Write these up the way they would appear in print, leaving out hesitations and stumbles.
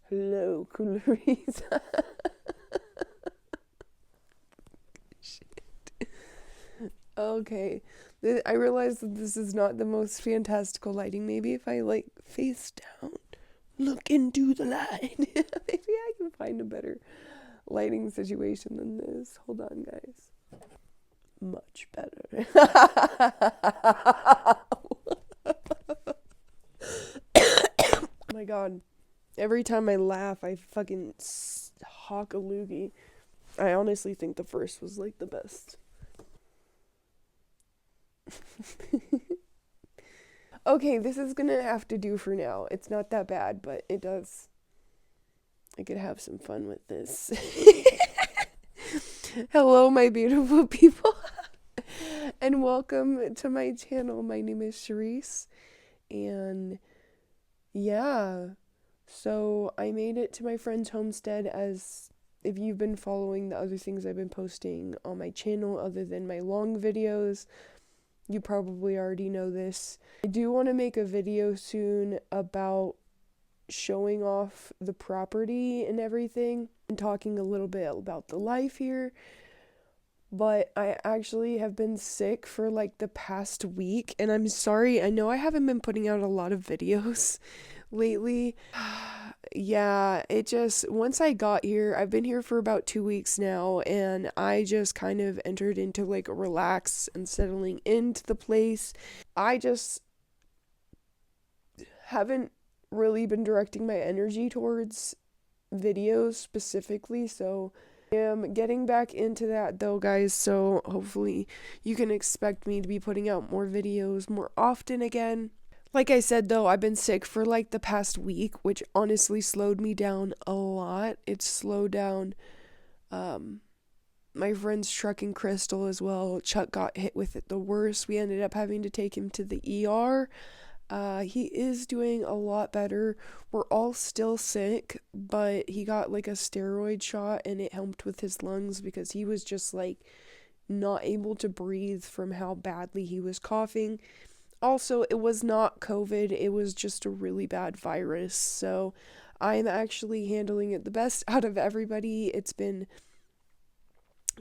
Hello, Cherisse. Shit. Okay. I realize that this is not the most fantastical lighting. Maybe if I like face down, look into the light. Maybe I can find a better lighting situation than this. Hold on, guys. Much better. Oh my god. Every time I laugh, I fucking hawk a loogie. I honestly think the first was like the best. Okay, this is gonna have to do for now. It's not that bad, but it does. I could have some fun with this. Hello, my beautiful people, and welcome to my channel. My name is Cherisse, and yeah, so I made it to my friend's homestead. As if you've been following the other things I've been posting on my channel other than my long videos, you probably already know this. I do want to make a video soon about showing off the property and everything and talking a little bit about the life here. But I actually have been sick for like the past week, and I'm sorry. I know I haven't been putting out a lot of videos lately. Yeah, it just, once I got here, I've been here for about 2 weeks now, and I just kind of entered into like a relax and settling into the place. I just haven't really been directing my energy towards videos specifically, so I am getting back into that though, guys, so hopefully you can expect me to be putting out more videos more often again. Like I said though, I've been sick for like the past week, which honestly slowed me down a lot. It slowed down my friend's truck in Crystal as well. Chuck got hit with it the worst. We ended up having to take him to the ER. He is doing a lot better. We're all still sick, but he got like a steroid shot and it helped with his lungs because he was just like not able to breathe from how badly he was coughing. Also, it was not COVID, it was just a really bad virus. So I'm actually handling it the best out of everybody. It's been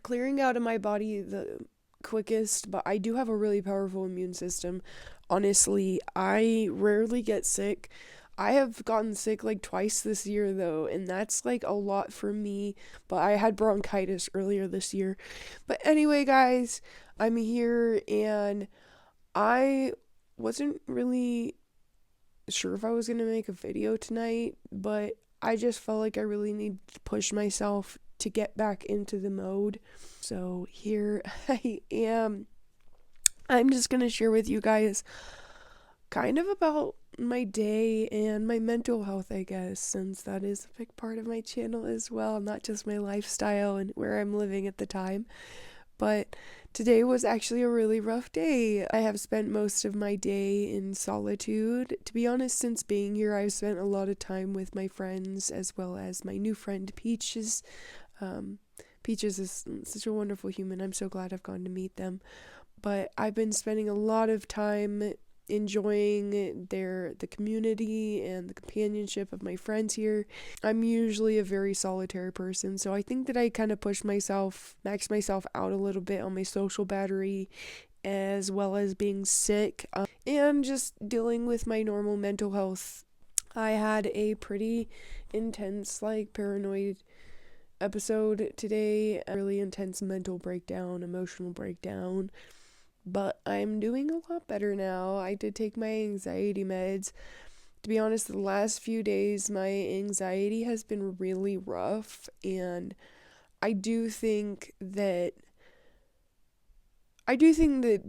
clearing out of my body the quickest, but I do have a really powerful immune system. Honestly, I rarely get sick. I have gotten sick like twice this year though, and that's like a lot for me, but I had bronchitis earlier this year. But anyway, guys, I'm here and I wasn't really sure if I was going to make a video tonight, but I just felt like I really need to push myself to get back into the mode. So here I am. I'm just going to share with you guys kind of about my day and my mental health, I guess, since that is a big part of my channel as well, not just my lifestyle and where I'm living at the time. But today was actually a really rough day. I have spent most of my day in solitude. To be honest, since being here, I've spent a lot of time with my friends as well as my new friend Peaches. Peaches is such a wonderful human. I'm so glad I've gone to meet them. But I've been spending a lot of time enjoying the community and the companionship of my friends here. I'm usually a very solitary person, so I think that I kind of max myself out a little bit on my social battery, as well as being sick and just dealing with my normal mental health. I had a pretty intense like paranoid episode today, a really intense mental breakdown, emotional breakdown. But I'm doing a lot better now. I did take my anxiety meds. To be honest, the last few days, my anxiety has been really rough. And I do think that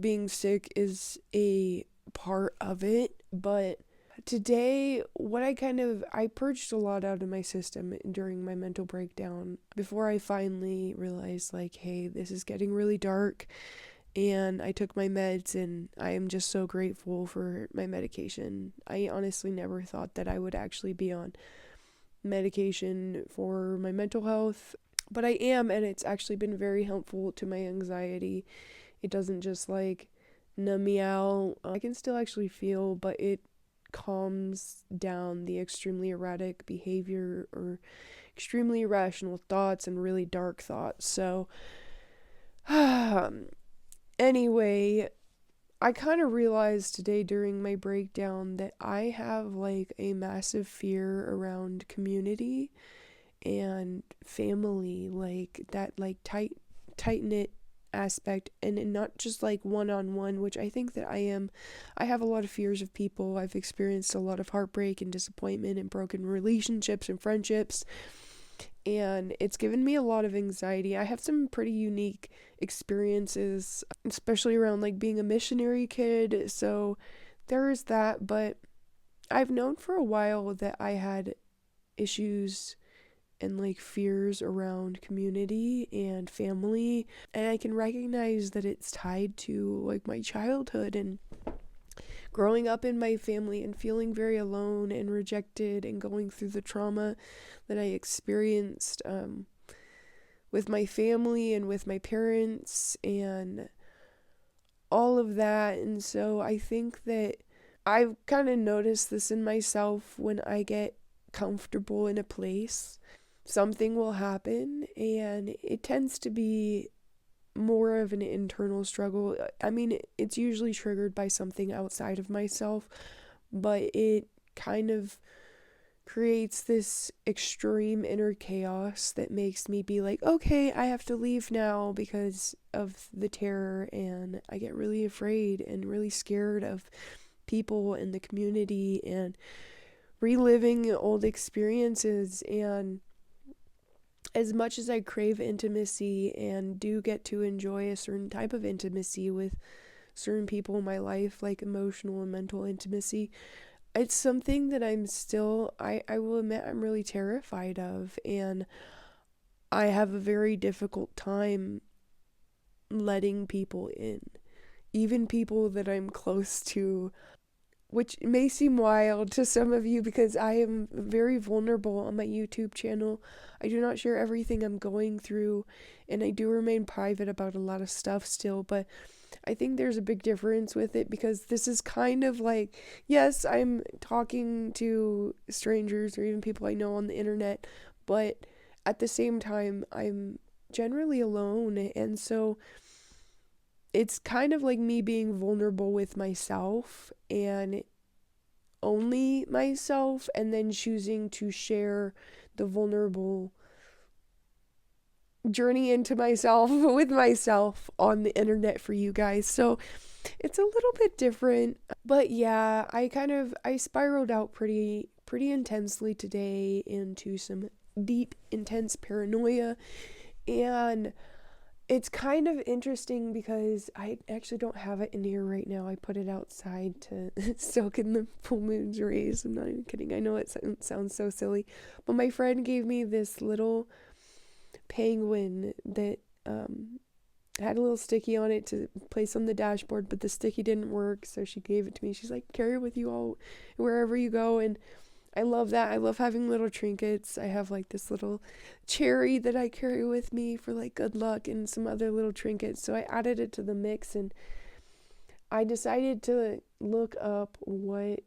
being sick is a part of it. But today, I purged a lot out of my system during my mental breakdown before I finally realized, like, hey, this is getting really dark. And I took my meds, and I am just so grateful for my medication. I honestly never thought that I would actually be on medication for my mental health, but I am, and it's actually been very helpful to my anxiety. It doesn't just like numb me out. I can still actually feel, but it calms down the extremely erratic behavior or extremely irrational thoughts and really dark thoughts. So, anyway, I kind of realized today during my breakdown that I have like a massive fear around community and family, like that like tight knit aspect, and not just like one-on-one, which I think that I have a lot of fears of people. I've experienced a lot of heartbreak and disappointment and broken relationships and friendships, and it's given me a lot of anxiety. I have some pretty unique experiences, especially around like being a missionary kid, so there is that. But I've known for a while that I had issues and like fears around community and family, and I can recognize that it's tied to like my childhood and growing up in my family and feeling very alone and rejected and going through the trauma that I experienced with my family and with my parents and all of that. And so I think that I've kind of noticed this in myself. When I get comfortable in a place, something will happen, and it tends to be more of an internal struggle. I mean, it's usually triggered by something outside of myself, but it kind of creates this extreme inner chaos that makes me be like, okay, I have to leave now because of the terror, and I get really afraid and really scared of people in the community and reliving old experiences. And as much as I crave intimacy and do get to enjoy a certain type of intimacy with certain people in my life, like emotional and mental intimacy, it's something that I will admit I'm really terrified of, and I have a very difficult time letting people in, even people that I'm close to, which may seem wild to some of you because I am very vulnerable on my YouTube channel. I do not share everything I'm going through, and I do remain private about a lot of stuff still, but I think there's a big difference with it because this is kind of like, yes, I'm talking to strangers or even people I know on the internet, but at the same time, I'm generally alone, and so it's kind of like me being vulnerable with myself and only myself, and then choosing to share the vulnerable journey into myself with myself on the internet for you guys. So it's a little bit different, but yeah, I spiraled out pretty intensely today into some deep, intense paranoia, and it's kind of interesting because I actually don't have it in here right now. I put it outside to soak in the full moon's rays. I'm not even kidding. I know it sounds so silly, but my friend gave me this little penguin that had a little sticky on it to place on the dashboard, but the sticky didn't work, so she gave it to me. She's like, carry it with you all wherever you go, and I love that. I love having little trinkets. I have like this little cherry that I carry with me for like good luck and some other little trinkets. So I added it to the mix, and I decided to look up what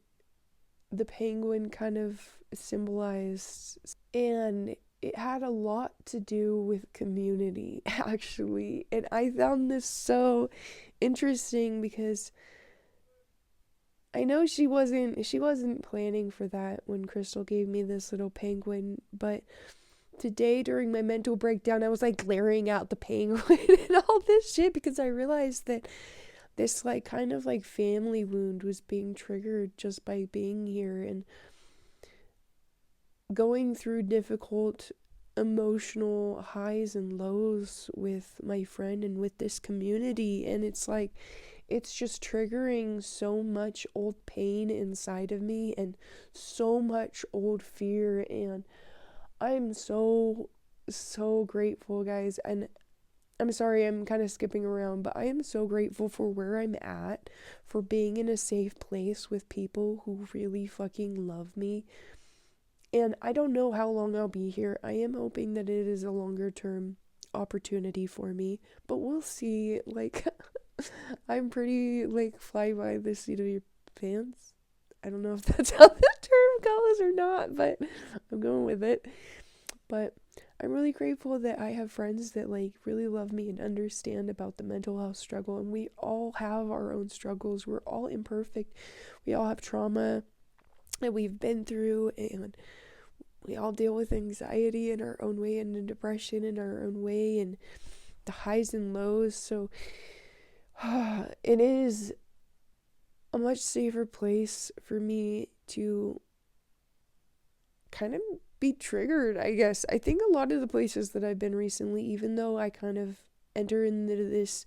the penguin kind of symbolized, and it had a lot to do with community, actually. And I found this so interesting because I know she wasn't planning for that when Crystal gave me this little penguin, but today during my mental breakdown, I was like glaring at the penguin and all this shit because I realized that this like kind of like family wound was being triggered just by being here and going through difficult emotional highs and lows with my friend and with this community. And it's like, it's just triggering so much old pain inside of me and so much old fear. And I'm so grateful, guys. And I'm sorry, I'm kind of skipping around, but I am so grateful for where I'm at, for being in a safe place with people who really fucking love me. And I don't know how long I'll be here. I am hoping that it is a longer term opportunity for me, but we'll see. Like, I'm pretty, like, fly by the seat of your pants. I don't know if that's how the term goes or not, but I'm going with it. But I'm really grateful that I have friends that like really love me and understand about the mental health struggle. And we all have our own struggles. We're all imperfect. We all have trauma that we've been through, and we all deal with anxiety in our own way and depression in our own way and the highs and lows. So it is a much safer place for me to kind of be triggered, I guess. I think a lot of the places that I've been recently, even though I kind of enter into this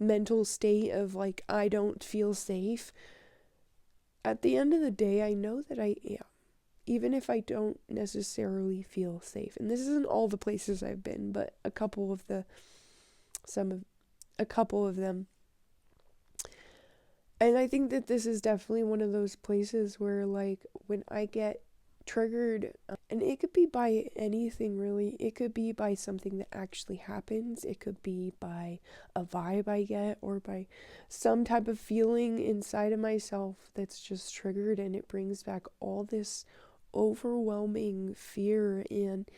mental state of like I don't feel safe, at the end of the day I know that I am, even if I don't necessarily feel safe. And this isn't all the places I've been, but a couple of them. And I think that this is definitely one of those places where like when I get triggered, and it could be by anything really. It could be by something that actually happens. It could be by a vibe I get, or by some type of feeling inside of myself that's just triggered, and it brings back all this overwhelming fear. And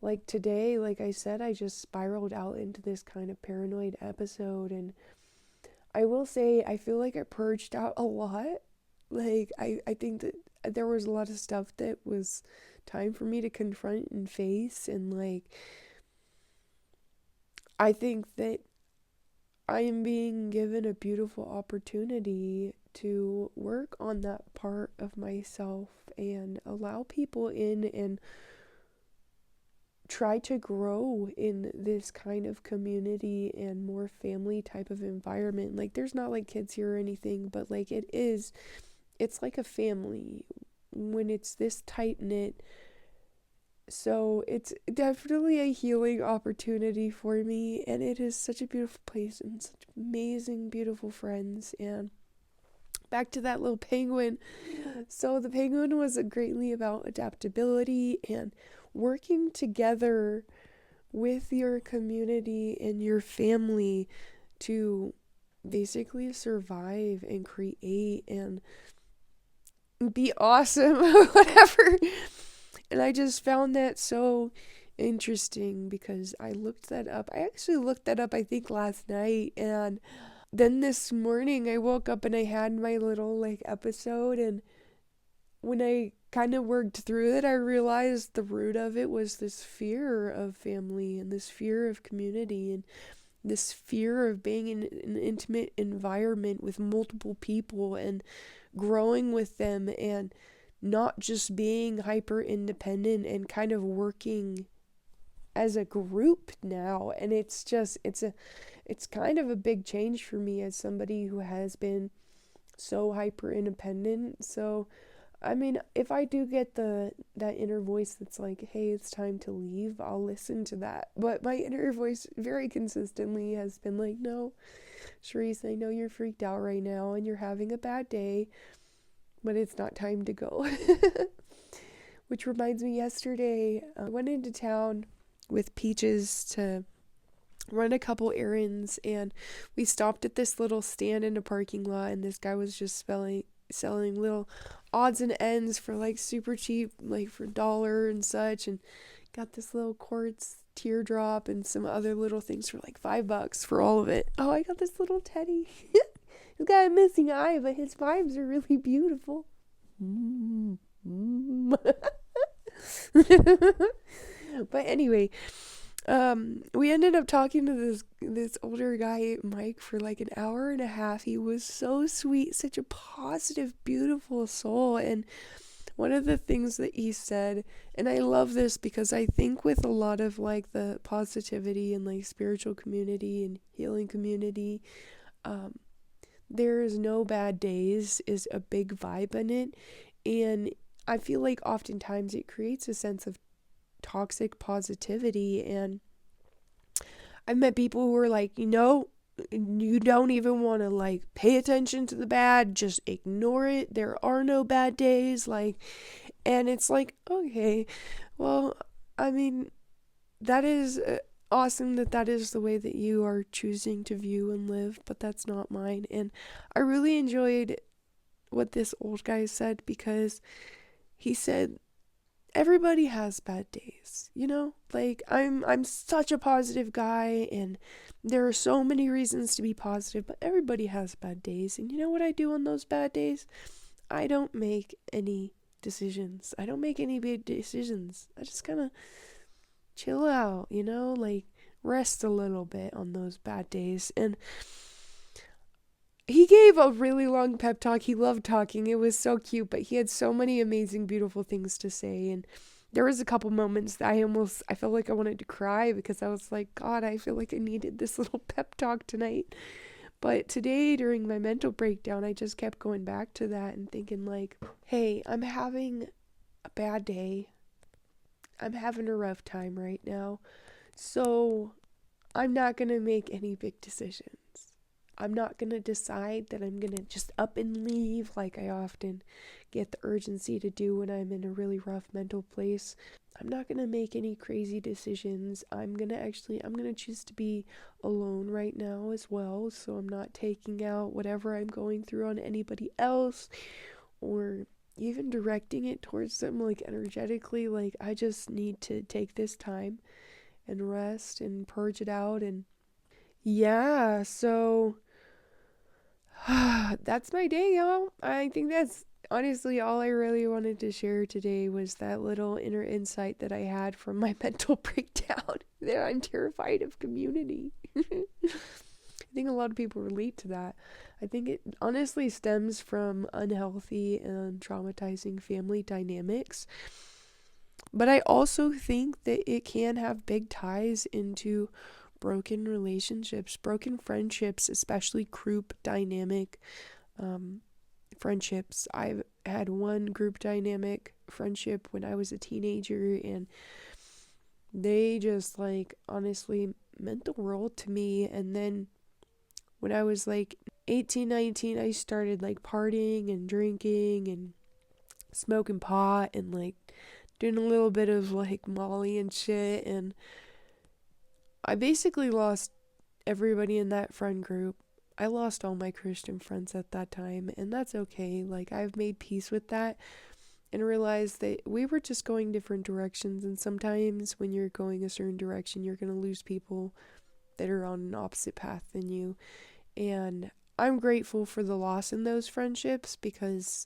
like today, like I said, I just spiraled out into this kind of paranoid episode, and I will say I feel like I purged out a lot. Like I think that there was a lot of stuff that was time for me to confront and face, and like I think that I am being given a beautiful opportunity to work on that part of myself and allow people in and try to grow in this kind of community and more family type of environment. Like there's not like kids here or anything, but like it's like a family when it's this tight knit. So it's definitely a healing opportunity for me, and it is such a beautiful place and such amazing, beautiful friends. And back to that little penguin. So the penguin was greatly about adaptability and working together with your community and your family to basically survive and create and be awesome or whatever. And I just found that so interesting because I looked that up. I actually looked that up, I think, last night. And then this morning I woke up and I had my little like episode. And when I kind of worked through it, I realized the root of it was this fear of family and this fear of community and this fear of being in an intimate environment with multiple people and growing with them, and not just being hyper independent and kind of working as a group now. And it's kind of a big change for me as somebody who has been so hyper independent. So I mean, if I do get that inner voice that's like, hey, it's time to leave, I'll listen to that. But my inner voice very consistently has been like, no, Cherisse, I know you're freaked out right now and you're having a bad day, but it's not time to go. Which reminds me, yesterday I went into town with Peaches to run a couple errands, and we stopped at this little stand in a parking lot, and this guy was just selling little odds and ends for like super cheap, like for $1 and such, and got this little quartz teardrop and some other little things for like $5 for all of it. Oh, I got this little teddy. He's got a missing eye, but his vibes are really beautiful. But anyway, we ended up talking to this older guy, Mike, for like an hour and a half. He was so sweet, such a positive, beautiful soul. And one of the things that he said, and I love this because I think with a lot of like the positivity and like spiritual community and healing community, there is no bad days is a big vibe in it. And I feel like oftentimes it creates a sense of toxic positivity. And I've met people who are like, you don't even want to like pay attention to the bad, just ignore it, there are no bad days, like. And it's like, okay, well, I mean, that is awesome that is the way that you are choosing to view and live, but that's not mine. And I really enjoyed what this old guy said, because he said everybody has bad days, you know? Like, I'm such a positive guy, and there are so many reasons to be positive, but everybody has bad days. And you know what I do on those bad days? I don't make any decisions. I don't make any big decisions. I just kind of chill out, you know? Like, rest a little bit on those bad days. And he gave a really long pep talk. He loved talking. It was so cute, but he had so many amazing, beautiful things to say. And there was a couple moments that I felt like I wanted to cry, because I was like, God, I feel like I needed this little pep talk tonight. But today, during my mental breakdown, I just kept going back to that and thinking like, hey, I'm having a bad day. I'm having a rough time right now. So I'm not going to make any big decisions. I'm not going to decide that I'm going to just up and leave like I often get the urgency to do when I'm in a really rough mental place. I'm not going to make any crazy decisions. I'm going to choose to be alone right now as well. So I'm not taking out whatever I'm going through on anybody else, or even directing it towards them, like energetically. Like, I just need to take this time and rest and purge it out. And yeah, so that's my day, y'all. I think that's honestly all I really wanted to share today, was that little inner insight that I had from my mental breakdown, that I'm terrified of community. I think a lot of people relate to that. I think it honestly stems from unhealthy and traumatizing family dynamics. But I also think that it can have big ties into broken relationships, broken friendships, especially group dynamic friendships. I've had one group dynamic friendship when I was a teenager, and they just like honestly meant the world to me. And then when I was like 18, 19, I started like partying and drinking and smoking pot and like doing a little bit of like Molly and shit, and I basically lost everybody in that friend group. I lost all my Christian friends at that time, and that's okay. Like, I've made peace with that and realized that we were just going different directions, and sometimes when you're going a certain direction, you're going to lose people that are on an opposite path than you. And I'm grateful for the loss in those friendships, because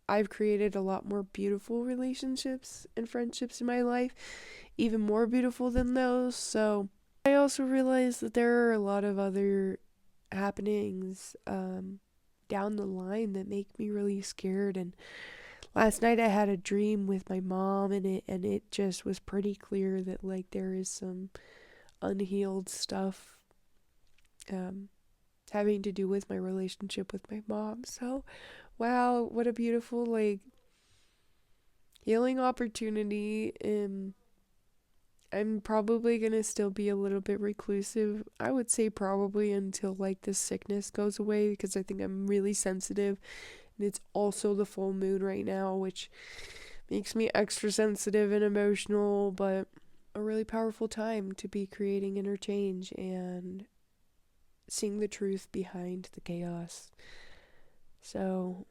I've created a lot more beautiful relationships and friendships in my life, even more beautiful than those. So I also realized that there are a lot of other happenings down the line that make me really scared. And last night I had a dream with my mom, and it just was pretty clear that like there is some unhealed stuff having to do with my relationship with my mom. So wow, what a beautiful like healing opportunity. I'm probably gonna still be a little bit reclusive. I would say probably until like this sickness goes away, because I think I'm really sensitive, and it's also the full moon right now, which makes me extra sensitive and emotional, but a really powerful time to be creating interchange and seeing the truth behind the chaos. So,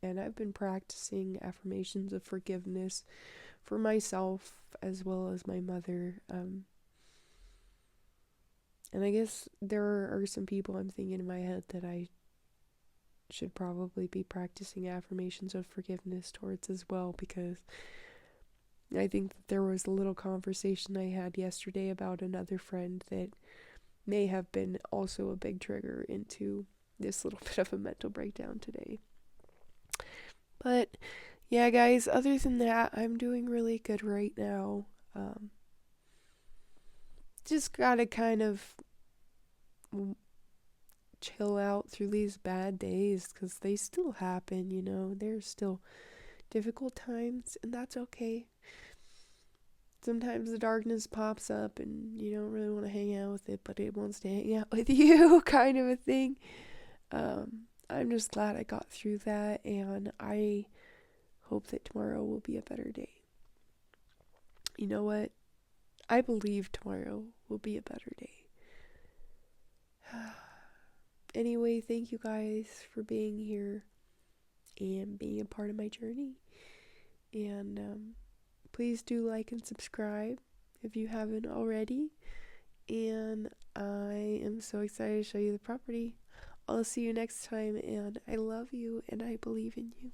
and I've been practicing affirmations of forgiveness for myself as well as my mother. And I guess there are some people I'm thinking in my head that I should probably be practicing affirmations of forgiveness towards as well, because I think that there was a little conversation I had yesterday about another friend that may have been also a big trigger into this little bit of a mental breakdown today. But yeah, guys, other than that, I'm doing really good right now. Just gotta kind of chill out through these bad days, because they still happen, you know. There's still difficult times, and that's okay. Sometimes the darkness pops up and you don't really want to hang out with it, but it wants to hang out with you, kind of a thing. I'm just glad I got through that, and I hope that tomorrow will be a better day. You know what? I believe tomorrow will be a better day. Anyway, thank you guys for being here. and being a part of my journey. And please do like and subscribe if you haven't already. And I am so excited to show you the property. I'll see you next time, and I love you and I believe in you.